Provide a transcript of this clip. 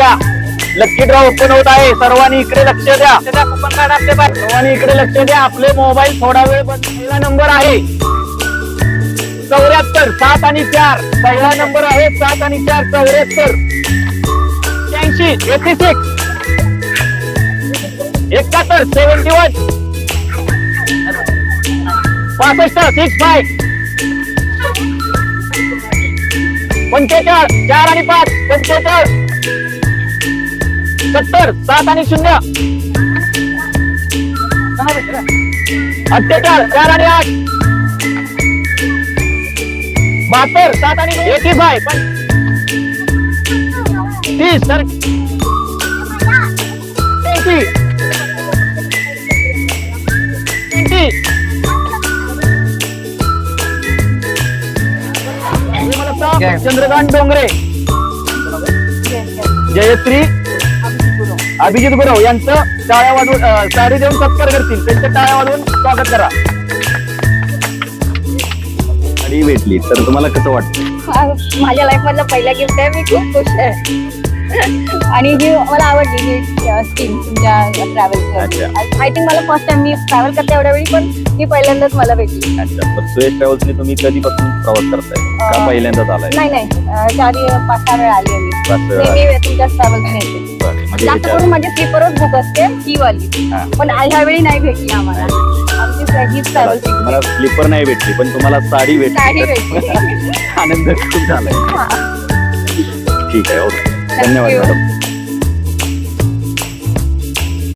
द्या. Lucky draw open होत आहे. सर्वांनी इकडे लक्ष द्या. कुपन कार्ड आपले पाहिजे. सर्वांनी इकडे लक्ष द्या. आपले मोबाईल थोडा वेळ बंद. पहिला नंबर आहे 74 7 आणि 4. पहिला नंबर आहे 7 आणि 4 74 86 86 71 71 65 65 45 4 आणि 5 45 70 7 आणि 0 78 4 आणि 8 72 7 आणि 85 30 सर 20 चंद्रकांत डोंगरे, जयश्री अभिजित गुरव यांचं टाळ्या वाजवून साडी देऊन सत्कार करतील. त्यांच्या टाळ्या वाजवून स्वागत करा. साडी भेटली तर तुम्हाला कसं वाटतं? माझ्या लाईफ मधलं पहिला गिफ्ट आहे. मी खूप खुश आहे आणि ही मला आवडली ही स्कीम तुमच्या ट्रॅव्हल्स. आय थिंक मला फर्स्ट टाइम मी ट्रॅव्हल करते एवढ्या वेळी, पण ही पहिल्यांदाच मला भेटली. अच्छा, तर सुयश ट्रॅव्हल्सने तुम्ही कधीपासून प्रवास करताय का पहिल्यांदाच आलाय? नाही 4-5 वेळा आली आहे. पाच वेळा. नेहमी तुमच्याच ट्रॅव्हल्सने येते. म्हणजे जास्त करून माझी स्लीपरच बुक असते ही वाली, पण ह्या वेळी नाही भेटली आम्हाला. आमची हीच ट्रॅव्हल्स. मला स्लीपर नाही भेटली पण तुम्हाला साडी भेटली. साडी भेटली. आनंद खूप झालाय. ठीक आहे, ओके, धन्यवाद मॅडम.